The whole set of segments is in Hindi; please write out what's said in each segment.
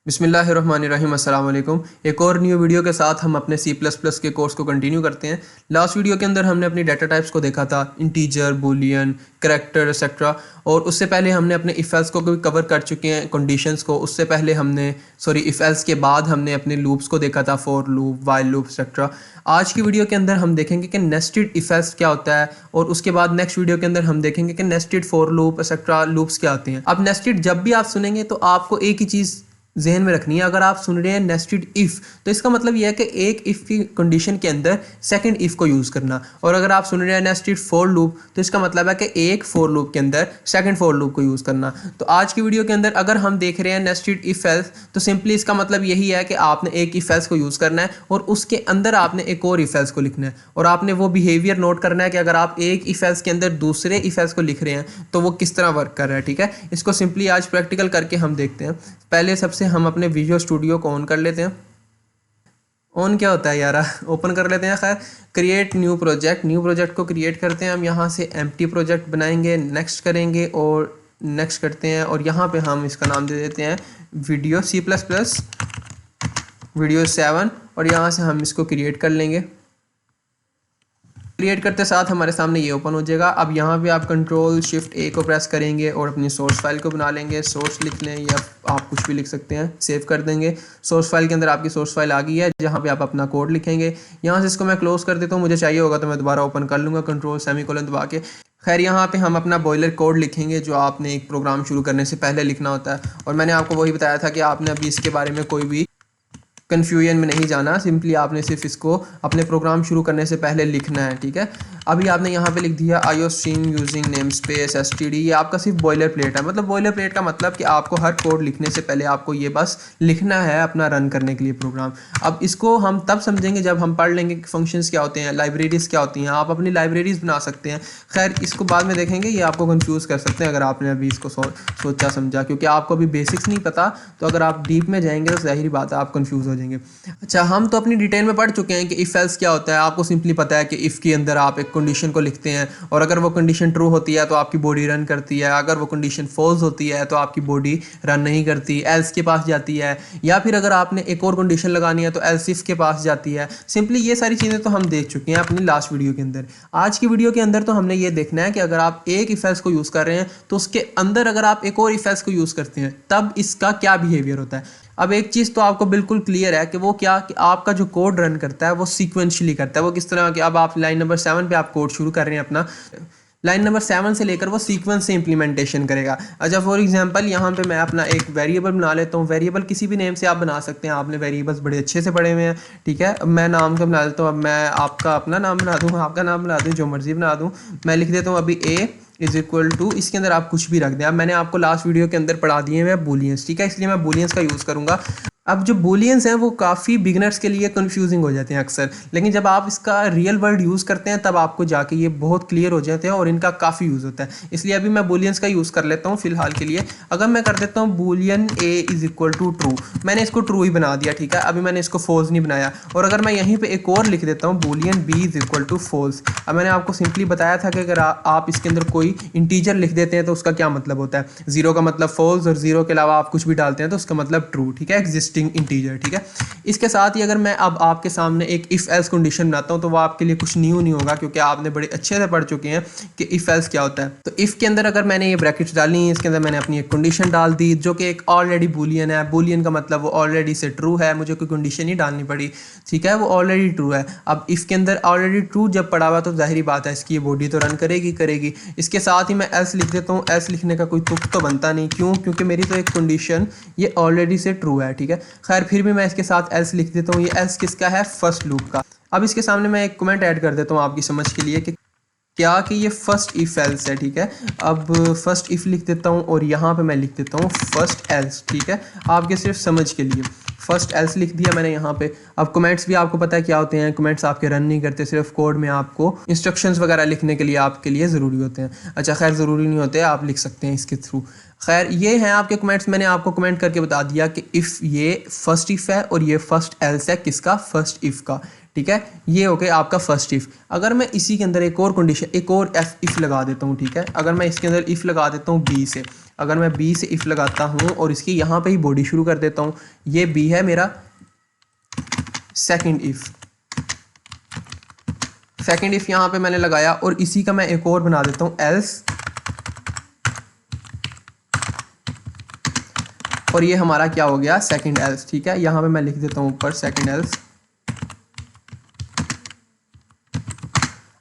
बिस्मिल्लाहिर्रहमानिर्रहीम अस्सलाम वालेकुम। एक और न्यू वीडियो के साथ हम अपने C++ के कोर्स को कंटिन्यू करते हैं। लास्ट वीडियो के अंदर हमने अपनी डाटा टाइप्स को देखा था, इंटीजर, बूलियन, करैक्टर एक्सेट्रा। और उससे पहले हमने अपने इफ़ एल्स को भी कवर कर चुके हैं, कंडीशंस को। उससे पहले हमने इफ़ एल्स के बाद हमने अपने लूप्स को देखा था, for loop, while loop etcetera. आज की वीडियो के अंदर हम देखेंगे कि नेस्टेड इफ़ एल्स क्या होता है, और उसके बाद नेक्स्ट वीडियो के अंदर हम देखेंगे कि nested for loop etcetera loops क्या होते हैं। अब नेस्टेड जब भी आप सुनेंगे तो आपको एक ही चीज़ जहन में रखनी है। अगर आप सुन रहे हैं नेस्टेड इफ़, तो इसका मतलब यह है कि एक इफ़ की कंडीशन के अंदर सेकंड इफ़ को यूज़ करना। और अगर आप सुन रहे हैं नेस्टेड फॉर लूप, तो इसका मतलब है कि एक फॉर लूप के अंदर सेकंड फॉर लूप को यूज़ करना। तो आज की वीडियो के अंदर अगर हम देख रहे हैं नेस्टेड इफ़ एल्स, तो सिंपली इसका मतलब यही है कि आपने एक इफ़ एल्स को यूज़ करना है और उसके अंदर आपने एक और इफ़ एल्स को लिखना है, और आपने वो बिहेवियर नोट करना है कि अगर आप एक इफ़ एल्स के अंदर दूसरे इफ़ एल्स को लिख रहे हैं तो वो किस तरह वर्क कर रहा है। ठीक है, इसको सिंपली आज प्रैक्टिकल करके हम देखते हैं। पहले सबसे हम अपने विजुअल स्टूडियो को ऑन कर लेते हैं। ऑन क्या होता है यार, ओपन कर लेते हैं। खैर, create new project, new project को क्रिएट करते हैं हम। यहाँ से एम्प्टी प्रोजेक्ट बनाएंगे, नेक्स्ट करेंगे और नेक्स्ट करते हैं, और यहाँ पे हम इसका नाम दे देते हैं वीडियो C++ वीडियो 7, और यहाँ से हम इसको क्रिएट कर लेंगे। क्रिएट करते साथ हमारे सामने ये ओपन हो जाएगा। अब यहाँ पे आप Ctrl+Shift+A को प्रेस करेंगे और अपनी सोर्स फाइल को बना लेंगे। सोर्स लिख लें या आप कुछ भी लिख सकते हैं, सेव कर देंगे। सोर्स फाइल के अंदर आपकी सोर्स फाइल आ गई है, जहाँ पे आप अपना कोड लिखेंगे। यहाँ से इसको मैं क्लोज कर देता हूँ, मुझे चाहिए होगा तो मैं दोबारा ओपन कर लूँगा Ctrl दबा के। खैर, यहाँ पे हम अपना बॉयलर कोड लिखेंगे जो आपने एक प्रोग्राम शुरू करने से पहले लिखना होता है। और मैंने आपको वही बताया था कि आपने अभी इसके बारे में कोई भी कन्फ्यूजन में नहीं जाना, सिंपली आपने सिर्फ इसको अपने प्रोग्राम शुरू करने से पहले लिखना है। ठीक है, अभी आपने यहाँ पे लिख दिया IO stream using name space std। ये आपका सिर्फ बॉयलर प्लेट है। मतलब बॉयलर प्लेट का मतलब कि आपको हर कोड लिखने से पहले आपको ये बस लिखना है अपना रन करने के लिए प्रोग्राम। अब इसको हम तब समझेंगे जब हम पढ़ लेंगे कि फंक्शंस क्या होते हैं, लाइब्रेरीज क्या होती हैं। आप अपनी लाइब्रेरीज बना सकते हैं। खैर, इसको बाद में देखेंगे, ये आपको कंफ्यूज कर सकते हैं अगर आपने अभी इसको सोचा समझा, क्योंकि आपको अभी बेसिक्स नहीं पता। तो अगर आप डीप में जाएंगे तो ज़ाहिर बात है आप कंफ्यूज हो जाएंगे। अच्छा, हम तो अपनी डिटेल में पढ़ चुके हैं कि इफ़ एल्स क्या होता है। आपको सिंपली पता है कि इफ़ के अंदर आप एक कंडीशन को लिखते हैं, और अगर वो कंडीशन ट्रू होती है तो आपकी बॉडी रन करती है, अगर वो कंडीशन फॉल्स होती है तो आपकी बॉडी रन नहीं करती, एल्स के पास जाती है। या फिर अगर आपने एक और कंडीशन लगानी है तो एल्स इफ के पास जाती है। सिंपली ये सारी चीज़ें तो हम देख चुके हैं अपनी लास्ट वीडियो के अंदर। आज की वीडियो के अंदर तो हमने ये देखना है कि अगर आप एक इफ़ एल्स को यूज़ कर रहे हैं तो उसके अंदर अगर आप एक और इफ़ एल्स को यूज़ करते हैं तब इसका क्या बिहेवियर होता है। अब एक चीज़ तो आपको बिल्कुल क्लियर है कि वो क्या, कि आपका जो कोड रन करता है वो सीक्वेंशियली करता है। वो किस तरह कि अब आप लाइन नंबर 7 पे आप कोड शुरू कर रहे हैं अपना, लाइन नंबर 7 से लेकर वो सीक्वेंस से इंप्लीमेंटेशन करेगा। अच्छा, फॉर एग्जांपल यहाँ पे मैं अपना एक वेरिएबल बना लेता हूँ। वेरिएबल किसी भी नेम से आप बना सकते हैं, आपने वेरिएबल्स बड़े अच्छे से पढ़े हुए हैं। ठीक है, मैं नाम का बना देता हूँ। अब मैं आपका अपना नाम बना दूँ, आपका नाम बना दूँ, जो मर्जी बना दूँ। मैं लिख देता हूँ अभी A=, इसके अंदर आप कुछ भी रख दें। अब मैंने आपको लास्ट वीडियो के अंदर पढ़ा दिए हैं बूलियंस। ठीक है, इसलिए मैं बूलियंस का यूज़ करूँगा। अब जो बूलियंस हैं वो काफ़ी बिगनर्स के लिए कंफ्यूजिंग हो जाते हैं अक्सर, लेकिन जब आप इसका रियल वर्ल्ड यूज़ करते हैं तब आपको जाके ये बहुत क्लियर हो जाते हैं और इनका काफ़ी यूज़ होता है। इसलिए अभी मैं बूलियंस का यूज़ कर लेता हूँ फ़िलहाल के लिए। अगर मैं कर देता हूँ बूलियन A=ट्रू, मैंने इसको ट्रू ही बना दिया। ठीक है, अभी मैंने इसको फॉल्स नहीं बनाया। और अगर मैं यहीं पर एक और लिख देता हूँ बूलियन B=फॉल्स। अब मैंने आपको सिंपली बताया था कि अगर आप इसके अंदर कोई इंटीजर लिख देते हैं तो उसका क्या मतलब होता है। 0 का मतलब फॉल्स, और 0 के अलावा आप कुछ भी डालते हैं तो उसका मतलब ट्रू। ठीक है, एग्जिस्टिंग इंटीजर। ठीक है, इसके साथ ही अगर मैं अब आपके सामने एक इफ एल्स कंडीशन बनाता हूं तो वो आपके लिए कुछ न्यू नहीं होगा, क्योंकि आपने बड़े अच्छे से पढ़ चुके हैं कि इफ एल्स क्या होता है। तो इफ के अंदर अगर मैंने ये ब्रैकेट्स डाली, इसके अंदर मैंने अपनी एक कंडीशन डाल दी जो कि एक ऑलरेडी बूलियन है। बूलियन का मतलब वो ऑलरेडी से ट्रू है, मुझे कोई कंडीशन नहीं डालनी पड़ी। ठीक है, वो ऑलरेडी ट्रू है। अब इफ के अंदर ऑलरेडी ट्रू जब पड़ा हुआ तो जाहिर बात है इसकी बॉडी तो रन करेगी। इसके साथ ही मैं एल्स लिख देता हूँ। एल्स लिखने का कोई तुक तो बनता नहीं, क्यों? क्योंकि मेरी तो एक कंडीशन ये ऑलरेडी से ट्रू है। ठीक है, खैर फिर भी मैं इसके साथ एल्स लिख देता हूँ। ये एल्स किसका है? फर्स्ट लूप का। अब इसके सामने मैं एक कमेंट ऐड कर देता हूँ आपकी समझ के लिए कि क्या कि ये फर्स्ट इफ एल्स है। ठीक है, अब फर्स्ट इफ लिख देता हूँ और यहाँ पे मैं लिख देता हूँ फर्स्ट एल्स। ठीक है, आपके सिर्फ समझ के लिए फर्स्ट एल्स लिख दिया मैंने यहाँ पे। अब कमेंट्स भी आपको पता है क्या होते हैं, कमेंट्स आपके रन नहीं करते, सिर्फ कोड में आपको इंस्ट्रक्शंस वगैरह लिखने के लिए आपके लिए ज़रूरी होते हैं। अच्छा, खैर ज़रूरी नहीं होते, आप लिख सकते हैं इसके थ्रू। खैर, ये हैं आपके कमेंट्स। मैंने आपको कमेंट करके बता दिया कि इफ़ ये फर्स्ट इफ़ है और ये फर्स्ट एल्स है किसका? फर्स्ट इफ़ का। ठीक है, ये हो गया आपका फर्स्ट इफ़। अगर मैं इसी के अंदर एक और कंडीशन, एक और इफ़ लगा देता हूँ। ठीक है, अगर मैं इसके अंदर इफ़ लगा देता हूँ बी से, अगर मैं बी से इफ़ लगाता हूँ और इसकी यहाँ पे ही बॉडी शुरू कर देता हूँ, ये बी है मेरा सेकंड इफ़ यहाँ पे मैंने लगाया और इसी का मैं एक और बना देता हूँ एल्स, और ये हमारा क्या हो गया सेकंड एल्स। ठीक है, यहाँ पे मैं लिख देता हूँ ऊपर सेकंड एल्स।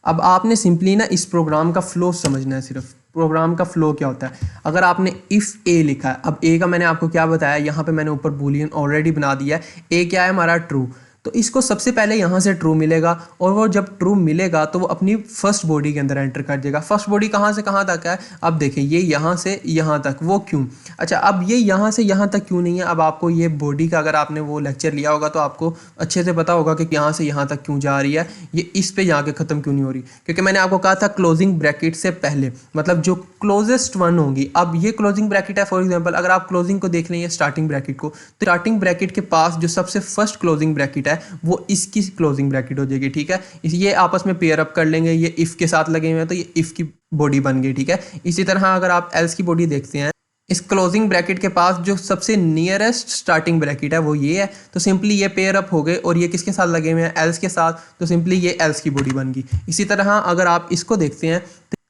अब आपने सिंपली ना इस प्रोग्राम का फ्लो समझना है, सिर्फ प्रोग्राम का फ्लो क्या होता है। अगर आपने इफ़ ए लिखा है, अब ए का मैंने आपको क्या बताया, यहाँ पे मैंने ऊपर बूलियन ऑलरेडी बना दिया है। ए क्या है हमारा ट्रू, तो इसको सबसे पहले यहाँ से ट्रू मिलेगा और वो जब ट्रू मिलेगा तो वो अपनी फर्स्ट बॉडी के अंदर एंटर कर देगा। फर्स्ट बॉडी कहाँ से कहाँ तक है, अब देखें ये यहाँ से यहाँ तक, वो क्यों, अच्छा अब ये यहाँ से यहाँ तक क्यों नहीं है। अब आपको ये बॉडी का अगर आपने वो लेक्चर लिया होगा तो आपको अच्छे से पता होगा कि यहाँ से यहाँ तक क्यों जा रही है, ये इस पे जाके ख़त्म क्यों नहीं हो रही, क्योंकि मैंने आपको कहा था क्लोजिंग ब्रैकेट से पहले, मतलब जो क्लोजेस्ट वन होंगी। अब ये क्लोजिंग ब्रैकेट है, फॉर एग्जांपल अगर आप क्लोजिंग को देख लें स्टार्टिंग ब्रैकेट को, तो स्टार्टिंग ब्रैकेट के पास जो सबसे फर्स्ट क्लोजिंग ब्रैकेट है वो इसकी क्लोजिंग ब्रैकेट हो जाएगी। ठीक है, ये आपस में पेयर अप कर लेंगे, ये इफ़ के साथ लगे हुए हैं तो ये इफ़ की बॉडी बन गई। ठीक है, इसी तरह अगर आप एल्स की बॉडी देखते हैं, इस क्लोजिंग ब्रैकेट के पास जो सबसे नियरेस्ट स्टार्टिंग ब्रैकेट है वो ये है, तो सिंपली ये पेयर अप हो गए और ये किसके साथ लगे हुए हैं एल्स के साथ, तो सिंपली ये एल्स की बॉडी बन गई। इसी तरह अगर आप इसको देखते हैं,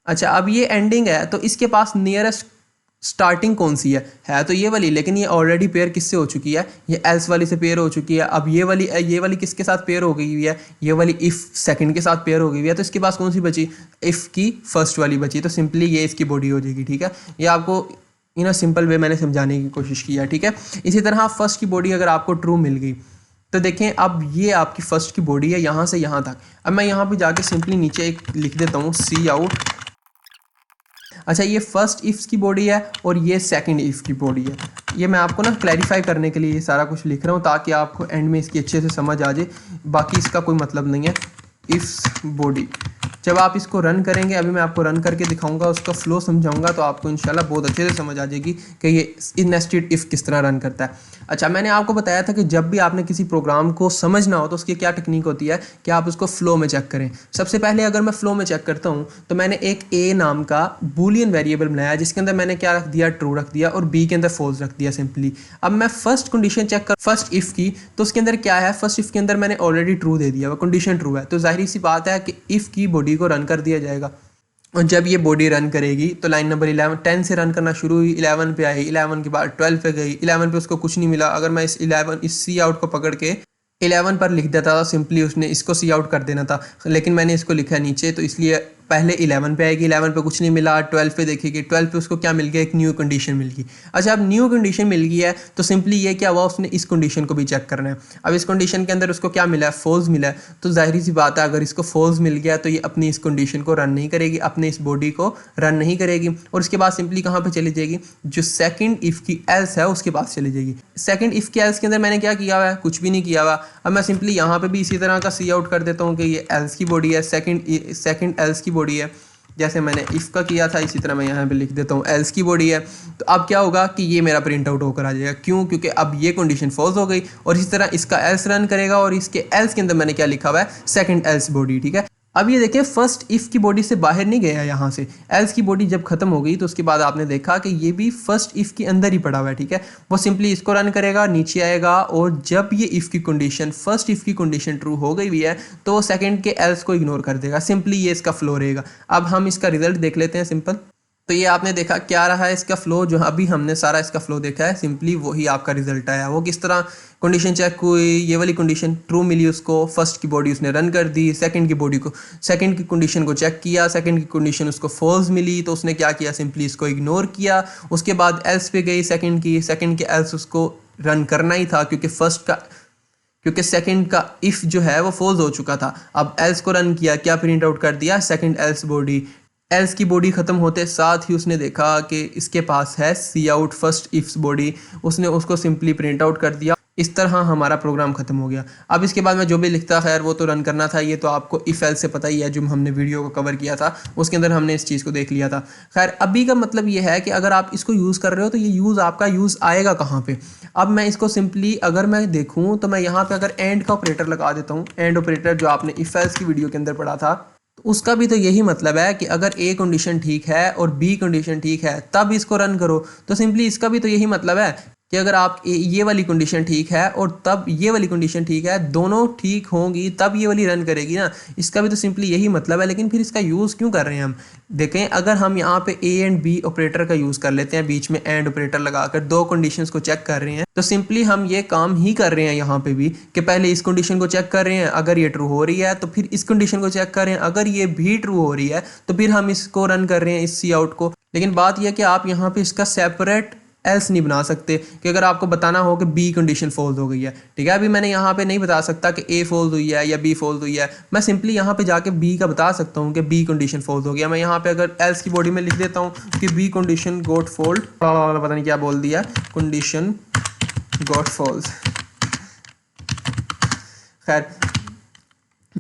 अच्छा अब ये एंडिंग है तो इसके पास नियरेस्ट स्टार्टिंग कौन सी है तो ये वाली, लेकिन ये ऑलरेडी पेयर किससे हो चुकी है, ये एल्स वाली से पेयर हो चुकी है। अब ये वाली किसके साथ पेयर हो गई हुई है, ये वाली इफ़ सेकंड के साथ पेयर हो गई हुई है, तो इसके पास कौन सी बची, इफ़ की फर्स्ट वाली बची, तो सिंपली ये इसकी बॉडी हो जाएगी। ठीक है, ये आपको इन अ सिंपल वे मैंने समझाने की कोशिश की है। ठीक है, इसी तरह फर्स्ट की बॉडी अगर आपको ट्रू मिल गई तो देखें अब ये आपकी फर्स्ट की बॉडी है यहाँ से यहाँ तक। अब मैं यहाँ पे जाके सिंपली नीचे एक लिख देता हूँ सी आउट। अच्छा ये फर्स्ट इफ़ की बॉडी है और ये सेकंड इफ़ की बॉडी है। ये मैं आपको ना क्लैरिफाई करने के लिए ये सारा कुछ लिख रहा हूँ ताकि आपको एंड में इसकी अच्छे से समझ आ जाए, बाकी इसका कोई मतलब नहीं है। इफ़ बॉडी जब आप इसको रन करेंगे, अभी मैं आपको रन करके दिखाऊंगा, उसका फ्लो समझाऊंगा, तो आपको इंशाल्लाह बहुत अच्छे से समझ आ जाएगी कि ये नेस्टेड इफ़ किस तरह रन करता है। अच्छा मैंने आपको बताया था कि जब भी आपने किसी प्रोग्राम को समझना हो तो उसकी क्या टेक्निक होती है कि आप उसको फ्लो में चेक करें। सबसे पहले अगर मैं फ्लो में चेक करता हूँ तो मैंने एक ए नाम का बूलियन वेरिएबल बनाया जिसके अंदर मैंने क्या रख दिया, ट्रू रख दिया, और बी के अंदर फॉल्स रख दिया सिंपली। अब मैं फर्स्ट कंडीशन चेक कर फर्स्ट इफ़ की, तो उसके अंदर क्या है, फर्स्ट इफ़ के अंदर मैंने ऑलरेडी ट्रू दे दिया, वो कंडीशन ट्रू है, तो जाहिर सी बात है कि इफ़ की बॉडी को रन कर दिया जाएगा। और जब ये बॉडी रन करेगी तो लाइन नंबर 10 से रन करना शुरू हुई, 11 पे आई, 11 के बाद 12 पे गई, 11 पे उसको कुछ नहीं मिला। अगर मैं इस सी आउट को पकड़ के 11 पर लिख देता था, सिंपली उसने इसको सी आउट कर देना था, लेकिन मैंने इसको लिखा नीचे, तो इसलिए पहले 11 पे आएगी, 11 पे कुछ नहीं मिला, 12 पे देखेगी, 12 पे उसको क्या मिल गया, एक न्यू कंडीशन मिल गई। अच्छा अब न्यू कंडीशन मिल गई है तो सिंपली ये क्या हुआ, उसने इस कंडीशन को भी चेक करना है। अब इस कंडीशन के अंदर उसको क्या मिला है, फॉल्स मिला है, तो जाहिर सी बात है अगर इसको फॉल्स मिल गया तो ये अपनी इस कंडीशन को रन नहीं करेगी, अपने इस बॉडी को रन नहीं करेगी, और उसके बाद सिंपली कहाँ पर चली जाएगी, जो सेकेंड इफ़ की एल्स है उसके पास चली जाएगी। सेकेंड इफ़ की एल्स के अंदर मैंने क्या किया हुआ है, कुछ भी नहीं किया हुआ। अब मैं सिंपली यहाँ पे भी इसी तरह का सी आउट कर देता हूँ कि ये एल्स की बॉडी है, सेकेंड एल्स की बॉडी है, जैसे मैंने इफ़ का किया था इसी तरह मैं यहाँ पे लिख देता हूँ एल्स की बॉडी है। तो अब क्या होगा कि ये मेरा प्रिंट आउट होकर आ जाएगा, क्यों, क्योंकि अब ये कंडीशन फॉल्स हो गई, और इसी तरह इसका एल्स रन करेगा और इसके एल्स के अंदर मैंने क्या लिखा हुआ है, सेकंड एल्स बॉडी। ठीक है, अब ये देखिए फर्स्ट इफ़ की बॉडी से बाहर नहीं गया यहाँ से, एल्स की बॉडी जब खत्म हो गई तो उसके बाद आपने देखा कि ये भी फर्स्ट इफ़ के अंदर ही पड़ा हुआ है। ठीक है, वो सिंपली इसको रन करेगा, नीचे आएगा, और जब ये इफ़ की कंडीशन फर्स्ट इफ़ की कंडीशन ट्रू हो गई हुई है तो वो सेकंड के एल्स को इग्नोर कर देगा, सिंपली ये इसका फ्लो रहेगा। अब हम इसका रिजल्ट देख लेते हैं सिंपल। तो ये आपने देखा क्या रहा है इसका फ्लो, जो अभी हमने सारा इसका फ्लो देखा है, सिंपली वही आपका रिजल्ट आया। वो किस तरह कंडीशन चेक हुई, ये वाली कंडीशन ट्रू मिली उसको, फर्स्ट की बॉडी उसने रन कर दी, सेकंड की कंडीशन को चेक किया, सेकंड की कंडीशन उसको फॉल्स मिली, तो उसने क्या किया, सिंपली इसको इग्नोर किया। उसके बाद एल्स पे गई सेकंड के एल्स उसको रन करना ही था, क्योंकि सेकंड का इफ़ जो है वो फॉल्स हो चुका था। अब एल्स को रन किया, क्या प्रिंट आउट कर दिया, सेकंड एल्स बॉडी। एल्स की बॉडी ख़त्म होते साथ ही उसने देखा कि इसके पास है सी आउट फर्स्ट इफ्स बॉडी, उसने उसको सिंपली प्रिंट आउट कर दिया। इस तरह हमारा प्रोग्राम ख़त्म हो गया। अब इसके बाद मैं जो भी लिखता, खैर वो तो रन करना था, ये तो आपको इफ़ एल्स से पता ही है, जो हमने वीडियो को कवर किया था उसके अंदर हमने इस चीज़ को देख लिया था। खैर अभी का मतलब ये है कि अगर आप इसको यूज़ कर रहे हो तो ये आपका यूज़ आएगा कहाँ पे। अब मैं इसको सिंपली अगर मैं देखूँ तो मैं यहाँ पर अगर एंड का ऑपरेटर लगा देता हूँ, एंड ऑपरेटर जो आपने इफ़ एल्स की वीडियो के अंदर पढ़ा था, तो उसका भी तो यही मतलब है कि अगर ए कंडीशन ठीक है और बी कंडीशन ठीक है तब इसको रन करो। तो सिंपली इसका भी तो यही मतलब है कि अगर आप ये वाली कंडीशन ठीक है और तब ये वाली कंडीशन ठीक है, दोनों ठीक होंगी तब ये वाली रन करेगी ना। इसका भी तो सिंपली यही मतलब है। लेकिन फिर इसका यूज़ क्यों कर रहे हैं हम? देखें, अगर हम यहाँ पे ए एंड बी ऑपरेटर का यूज़ कर लेते हैं, बीच में एंड ऑपरेटर लगाकर दो कंडीशंस को चेक कर रहे हैं, तो सिंपली हम ये काम ही कर रहे हैं यहाँ पे भी कि पहले इस कंडीशन को चेक कर रहे हैं, अगर ये ट्रू हो रही है तो फिर इस कंडीशन को चेक कर रहे हैं, अगर ये भी ट्रू हो रही है तो फिर हम इसको रन कर रहे हैं, इस सी आउट को। लेकिन बात यह कि आप यहाँ पे इसका सेपरेट एल्स नहीं बना सकते कि अगर आपको बताना हो कि बी कंडीशन फॉल्स हो गई है, ठीक है। अभी मैंने यहाँ पे नहीं बता सकता कि ए फॉल्स हुई है या बी फॉल्स हुई है, मैं सिंपली यहाँ पे जाके बी का बता सकता हूँ कि बी कंडीशन फॉल्स हो गया। मैं यहाँ पे अगर एल्स की बॉडी में लिख देता हूँ कि बी कंडीशन गॉट फॉल्ट, पता नहीं क्या बोल दिया, कंडीशन गॉट फॉल्स। खैर,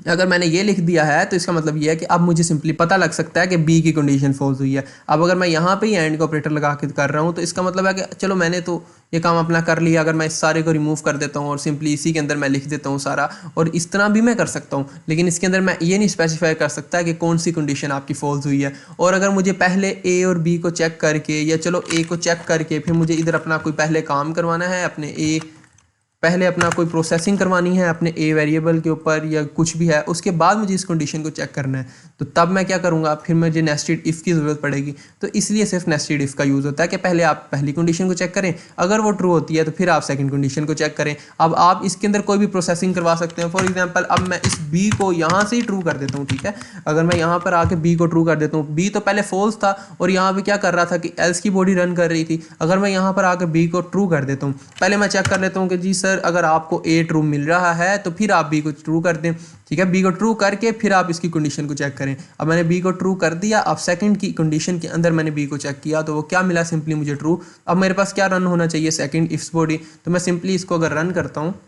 अगर मैंने ये लिख दिया है तो इसका मतलब ये है कि अब मुझे सिंपली पता लग सकता है कि बी की कंडीशन फॉल्स हुई है। अब अगर मैं यहाँ पे ही एंड का ऑपरेटर लगा के कर रहा हूँ तो इसका मतलब है कि चलो मैंने तो ये काम अपना कर लिया। अगर मैं इस सारे को रिमूव कर देता हूँ और सिंपली इसी के अंदर मैं लिख देता हूँ सारा, और इस तरह भी मैं कर सकता हूँ, लेकिन इसके अंदर मैं ये नहीं स्पेसिफाई कर सकता कि कौन सी कंडीशन आपकी फॉल्स हुई है। और अगर मुझे पहले ए और बी को चेक करके, या चलो ए को चेक करके फिर मुझे इधर अपना कोई पहले काम करवाना है, अपने पहले अपना कोई प्रोसेसिंग करवानी है अपने ए वेरिएबल के ऊपर या कुछ भी है, उसके बाद मुझे इस कंडीशन को चेक करना है, तो तब मैं क्या करूँगा, फिर मुझे नेस्टेड इफ़ की ज़रूरत पड़ेगी। तो इसलिए सिर्फ नेस्टेड इफ़ का यूज़ होता है कि पहले आप पहली कंडीशन को चेक करें, अगर वो ट्रू होती है तो फिर आप सेकंड कंडीशन को चेक करें। अब आप इसके अंदर कोई भी प्रोसेसिंग करवा सकते हैं। फॉर एग्जाम्पल, अब मैं इस बी को यहाँ से ही ट्रू कर देता हूँ, ठीक है। अगर मैं यहाँ पर आके बी को ट्रू कर देता हूँ, बी तो पहले फॉल्स था और यहाँ पर क्या कर रहा था कि एल्स की बॉडी रन कर रही थी। अगर मैं यहाँ पर आकर बी को ट्रू कर देता हूँ, पहले मैं चेक कर लेता हूँ कि जी सर अगर आपको ए ट्रू मिल रहा है तो फिर आप बी को ट्रू कर दें, ठीक है। बी को ट्रू करके फिर आप इसकी कंडीशन को चेक करें। अब मैंने बी को ट्रू कर दिया, अब सेकंड की कंडीशन के अंदर मैंने बी को चेक किया तो वो क्या मिला, सिंपली मुझे ट्रू। अब मेरे पास क्या रन होना चाहिए, सेकंड इफ्स बॉडी। तो मैं सिंपली इसको अगर रन करता हूँ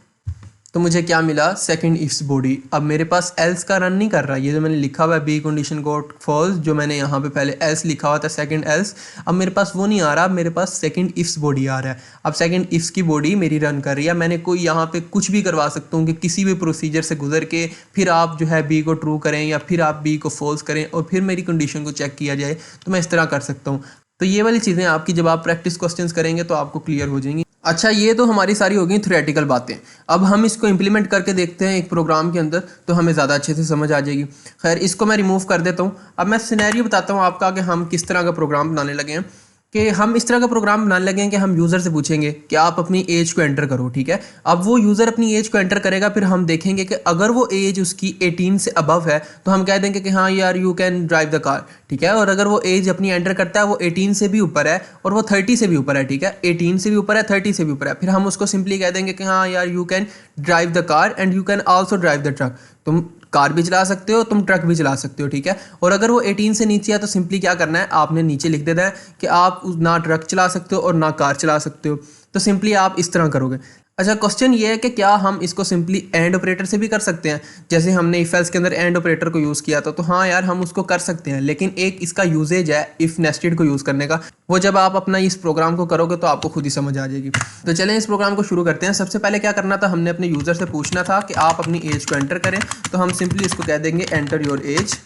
तो मुझे क्या मिला, सेकंड इफ्स बॉडी। अब मेरे पास एल्स का रन नहीं कर रहा, ये जो मैंने लिखा हुआ है बी कंडीशन गॉट फॉल्स, जो मैंने यहाँ पे पहले एल्स लिखा हुआ था सेकंड एल्स, अब मेरे पास वो नहीं आ रहा, मेरे पास सेकंड इफ्स बॉडी आ रहा है। अब सेकंड इफ्स की बॉडी मेरी रन कर रही है। मैंने कोई यहाँ पे कुछ भी करवा सकता हूँ कि किसी भी प्रोसीजर से गुजर के फिर आप जो है बी को ट्रू करें या फिर आप बी को फॉल्स करें और फिर मेरी कंडीशन को चेक किया जाए, तो मैं इस तरह कर सकता हूँ। तो ये वाली चीज़ें आपकी जब आप प्रैक्टिस क्वेश्चंस करेंगे तो आपको क्लियर हो जाएंगी। अच्छा, ये तो हमारी सारी हो गई थ्योरेटिकल बातें। अब हम इसको इम्प्लीमेंट करके देखते हैं एक प्रोग्राम के अंदर, तो हमें ज़्यादा अच्छे से समझ आ जाएगी। खैर, इसको मैं रिमूव कर देता हूँ। अब मैं सिनेरियो बताता हूँ आपका कि हम किस तरह का प्रोग्राम बनाने लगे हैं। कि हम इस तरह का प्रोग्राम बनाने लगे हैं कि हम यूज़र से पूछेंगे कि आप अपनी एज को एंटर करो, ठीक है। अब वो यूज़र अपनी एज को एंटर करेगा, फिर हम देखेंगे कि अगर वो एज उसकी 18 से अबव है तो हम कह देंगे कि हाँ यार you can drive the car, ठीक है। और अगर वो एज अपनी एंटर करता है वो 18 से भी ऊपर है और वो 30 से भी ऊपर है, ठीक है, 18 से भी ऊपर है, 30 से भी ऊपर है, फिर हम उसको सिंपली कह देंगे कि हाँ यार you can drive the car and you can also drive the truck. तुम कार भी चला सकते हो, तुम ट्रक भी चला सकते हो, ठीक है। और अगर वो 18 से नीचे है तो सिंपली क्या करना है, आपने नीचे लिख देना है कि आप ना ट्रक चला सकते हो और ना कार चला सकते हो। तो सिंपली आप इस तरह करोगे। अच्छा, क्वेश्चन ये है कि क्या हम इसको सिंपली एंड ऑपरेटर से भी कर सकते हैं, जैसे हमने इफ एल्स के अंदर एंड ऑपरेटर को यूज़ किया था। तो हाँ यार, हम उसको कर सकते हैं, लेकिन एक इसका यूजेज है इफ नेस्टेड को यूज़ करने का, वो जब आप अपना इस प्रोग्राम को करोगे तो आपको खुद ही समझ आ जाएगी। तो चलें इस प्रोग्राम को शुरू करते हैं। सबसे पहले क्या करना था, हमने अपने यूज़र से पूछना था कि आप अपनी एज को एंटर करें। तो हम सिंपली इसको कह देंगे एंटर योर एज।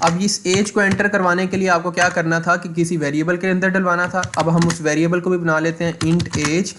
अब इस एज को एंटर करवाने के लिए आपको क्या करना था कि किसी वेरिएबल के अंदर डलवाना था। अब हम उस वेरिएबल को भी बना लेते हैं इंट एज।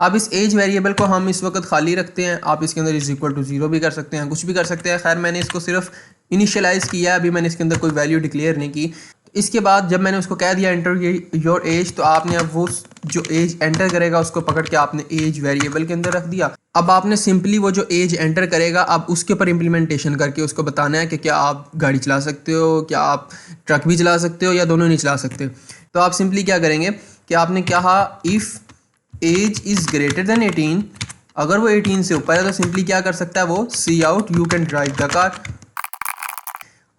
अब इस एज वेरिएबल को हम इस वक्त खाली रखते हैं। आप इसके अंदर इज इक्वल टू 0 भी कर सकते हैं, कुछ भी कर सकते हैं। खैर, मैंने इसको सिर्फ इनिशियलाइज किया है, अभी मैंने इसके अंदर कोई वैल्यू डिक्लेयर नहीं की। इसके बाद जब मैंने उसको कह दिया एंटर योर एज, तो आपने अब वो जो एज एंटर करेगा उसको पकड़ के आपने एज वेरिएबल के अंदर रख दिया। अब आपने सिंपली वो जो एज एंटर करेगा अब उसके ऊपर इम्प्लीमेंटेशन करके उसको बताना है कि क्या आप गाड़ी चला सकते हो, क्या आप ट्रक भी चला सकते हो या दोनों नहीं चला सकते। तो आप सिंपली क्या करेंगे कि आपने कहा if age is greater than 18, अगर वो 18 से ऊपर है तो सिंपली क्या कर सकता है वो, see out you can drive the car.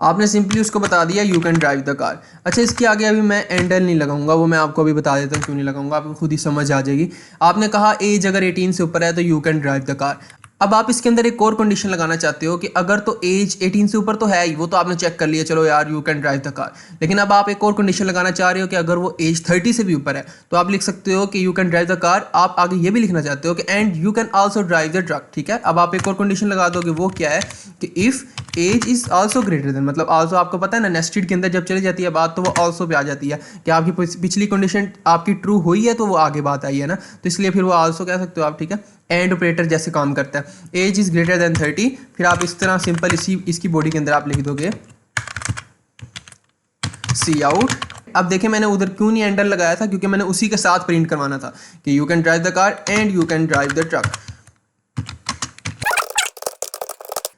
आपने सिंपली उसको बता दिया you can drive the car. अच्छा, इसके आगे अभी मैं एंडल नहीं लगाऊंगा, वो मैं आपको अभी बता देता हूँ क्यों नहीं लगाऊंगा, आपको खुद ही समझ आ जाएगी। आपने कहा एज अगर 18 से ऊपर है तो you can drive the car. अब आप इसके अंदर एक और कंडीशन लगाना चाहते हो कि अगर तो एज 18 से ऊपर तो है ही, वो तो आपने चेक कर लिया, चलो यार you can drive the car. लेकिन अब आप एक और कंडीशन लगाना चाह रहे हो कि अगर वो एज 30 से भी ऊपर है तो आप लिख सकते हो कि you can drive the car. आप आगे ये भी लिखना चाहते हो कि and you can also drive the truck, ठीक है। अब आप एक और कंडीशन लगा दोगे, वो क्या है कि if age is also greater than, मतलब आल्सो आपको पता है ना, नेस्टेड के अंदर जब चली जाती है बात तो वो आल्सो पे आ जाती है कि आपकी पिछली कंडीशन आपकी ट्रू हुई है तो वो आगे बात आई है ना, तो इसलिए फिर वो आल्सो कह सकते हो आप, ठीक है। एंड ऑपरेटर जैसे काम करता है, एज इज ग्रेटर देन 30, फिर आप इस तरह सिंपल इसकी बॉडी के अंदर आप लिख दोगे सी आउट। अब देखिए मैंने उधर क्यों नहीं एंटर लगाया था, क्योंकि मैंने उसी के साथ प्रिंट करवाना था कि you can drive the car and you can drive the truck.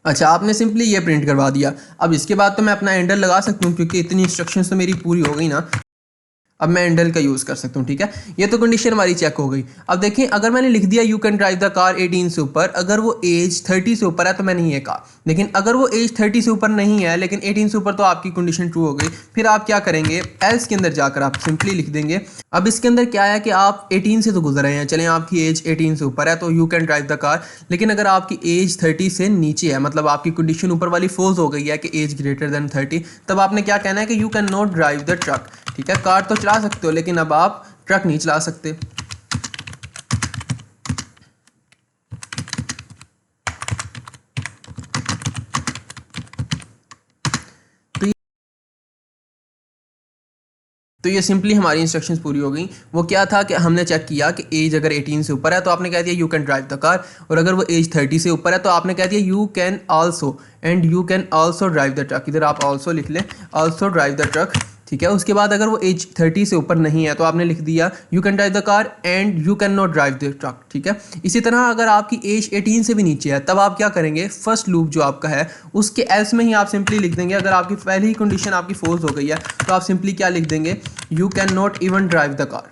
अच्छा, आपने सिंपली ये प्रिंट करवा दिया। अब इसके बाद तो मैं अपना एंडर लगा सकता हूँ क्योंकि इतनी इंस्ट्रक्शंस तो मेरी पूरी हो गई ना, अब मैं एंडल का यूज़ कर सकता हूँ, ठीक है। ये तो कंडीशन हमारी चेक हो गई। अब देखिए अगर मैंने लिख दिया you can drive the car 18 से ऊपर, अगर वो एज 30 से ऊपर है तो मैंने ये कहा, लेकिन अगर वो एज 30 से ऊपर नहीं है लेकिन 18 से ऊपर, तो आपकी कंडीशन ट्रू हो गई। फिर आप क्या करेंगे, एल्स के अंदर जाकर आप सिंपली लिख देंगे। अब इसके अंदर क्या है कि आप 18 से तो गुजर रहे हैं, चलें आपकी एज 18 से ऊपर है तो you can drive the car, लेकिन अगर आपकी एज 30 से नीचे है, मतलब आपकी कंडीशन ऊपर वाली फॉल्स हो गई है कि एज ग्रेटर देन 30, तब आपने क्या कहना है कि you can not drive the truck, ठीक है। कार तो चला सकते हो लेकिन अब आप ट्रक नहीं चला सकते। तो ये सिंपली हमारी इंस्ट्रक्शंस पूरी हो गई। वो क्या था कि हमने चेक किया कि एज अगर 18 से ऊपर है तो आपने कह दिया you can drive the car, और अगर वो एज 30 से ऊपर है तो आपने कह दिया you can also and you can also drive the truck. इधर आप आल्सो लिख लें, आल्सो ड्राइव द ट्रक, ठीक है। उसके बाद अगर वो एज 30 से ऊपर नहीं है तो आपने लिख दिया you can drive the car and you can not drive the truck, ठीक है। इसी तरह अगर आपकी एज 18 से भी नीचे है तब आप क्या करेंगे, फर्स्ट लूप जो आपका है उसके एल्स में ही आप सिंपली लिख देंगे। अगर आपकी पहली ही कंडीशन आपकी फॉल्स हो गई है तो आप सिंपली क्या लिख देंगे, you can not even drive the car.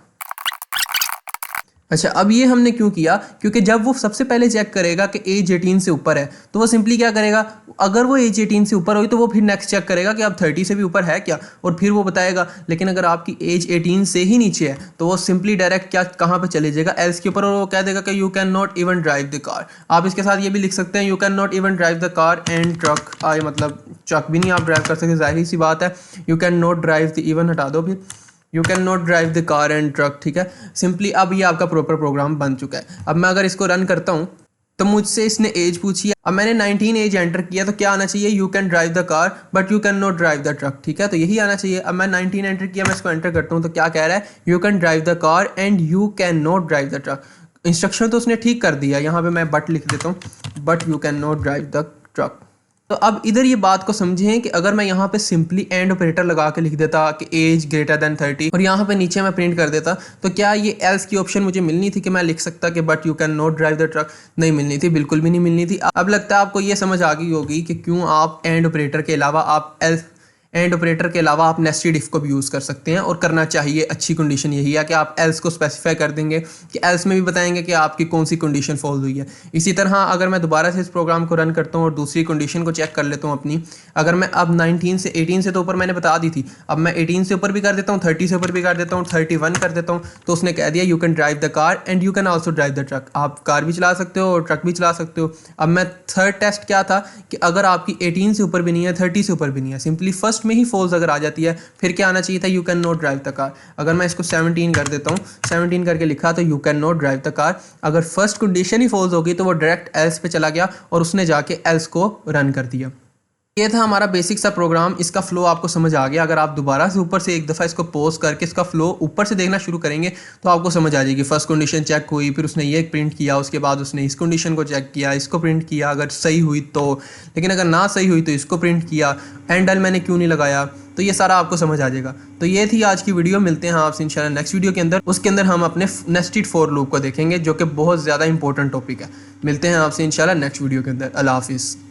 अच्छा, अब ये हमने क्यों किया, क्योंकि जब वो सबसे पहले चेक करेगा कि एज 18 से ऊपर है तो वो सिंपली क्या करेगा, अगर वो एज 18 से ऊपर हुई तो वो फिर नेक्स्ट चेक करेगा कि अब 30 से भी ऊपर है क्या, और फिर वो बताएगा। लेकिन अगर आपकी एज 18 से ही नीचे है तो वो सिंपली डायरेक्ट क्या कहाँ पे चले जाएगा, एल्स के ऊपर, और वो कह देगा कि you can not even drive the car. आप इसके साथ ये भी लिख सकते हैं you can not even drive the car and truck, आए मतलब ट्रक भी नहीं आप ड्राइव कर सकते, जाहिर सी बात है। You can not drive the even हटा दो, फिर you can not drive the car and truck, ठीक है। सिंपली अब ये आपका प्रॉपर प्रोग्राम बन चुका है। अब मैं अगर इसको रन करता हूँ तो मुझसे इसने एज पूछी है, अब मैंने 19 एज एंटर किया तो क्या आना चाहिए, you can drive the car but you can not drive the truck, ठीक है। तो यही आना चाहिए। अब मैं 19 एंटर किया, मैं इसको एंटर करता हूँ तो क्या कह रहा है, you can drive the car and you can not drive the truck. Instruction तो उसने ठीक कर दिया, यहाँ पे मैं बट लिख देता हूँ, but you can not drive the truck. तो अब इधर ये बात को समझें कि अगर मैं यहाँ पे सिंपली एंड ऑपरेटर लगा के लिख देता कि एज ग्रेटर देन 30 और यहाँ पे नीचे मैं प्रिंट कर देता, तो क्या ये एल्स की ऑप्शन मुझे मिलनी थी कि मैं लिख सकता कि but you can not drive the truck? नहीं मिलनी थी, बिल्कुल भी नहीं मिलनी थी। अब लगता है आपको ये समझ आ गई होगी कि क्यों आप एंड ऑपरेटर के अलावा आप एंड ऑपरेटर के अलावा आप नेस्टेड इफ को भी यूज़ कर सकते हैं, और करना चाहिए। अच्छी कंडीशन यही है कि आप एल्स को स्पेसिफाई कर देंगे कि एल्स में भी बताएंगे कि आपकी कौन सी कंडीशन फॉल्स हुई है। इसी तरह अगर मैं दोबारा से इस प्रोग्राम को रन करता हूँ और दूसरी कंडीशन को चेक कर लेता हूँ अपनी, अगर मैं अब 19 से 18 से तो ऊपर मैंने बता दी थी, अब मैं 18 से ऊपर भी कर देता हूँ, 30 से ऊपर भी कर देता हूँ, 31 कर देता हूँ, तो उसने कह दिया you can drive the car and you can also drive the truck. आप कार भी चला सकते हो और ट्रक भी चला सकते हो। अब मैं थर्ड टेस्ट क्या था कि अगर आपकी 18 से ऊपर भी नहीं है, 30 से ऊपर भी नहीं है, सिंपली फर्स्ट में ही फॉल्स अगर जाती है, फिर क्या आना चाहिए था, you can not drive the car. अगर मैं इसको 17 कर देता हूँ, 17 करके लिखा तो you can not drive the car. अगर फर्स्ट कंडीशन ही फॉल्स होगी तो वो डायरेक्ट एल्स पे चला गया और उसने जाके एल्स को रन कर दिया। ये था हमारा बेसिक सा प्रोग्राम। इसका फ्लो आपको समझ आ गया। अगर आप दोबारा से ऊपर से एक दफ़ा इसको पॉज करके इसका फ्लो ऊपर से देखना शुरू करेंगे तो आपको समझ आ जाएगी। फर्स्ट कंडीशन चेक हुई, फिर उसने ये प्रिंट किया, उसके बाद उसने इस कंडीशन को चेक किया, इसको प्रिंट किया अगर सही हुई तो, लेकिन अगर ना सही हुई तो इसको प्रिंट किया, एंडल मैंने क्यों नहीं लगाया, तो ये सारा आपको समझ आ जाएगा। तो ये थी आज की वीडियो। मिलते हैं आपसे इंशाल्लाह नेक्स्ट वीडियो के अंदर। उसके अंदर हम अपने नेस्टेड फॉर लूप को देखेंगे जो कि बहुत ज़्यादा इंपॉर्टेंट टॉपिक है। मिलते हैं आपसे इंशाल्लाह नेक्स्ट वीडियो के अंदर। अल्लाह हाफिज़।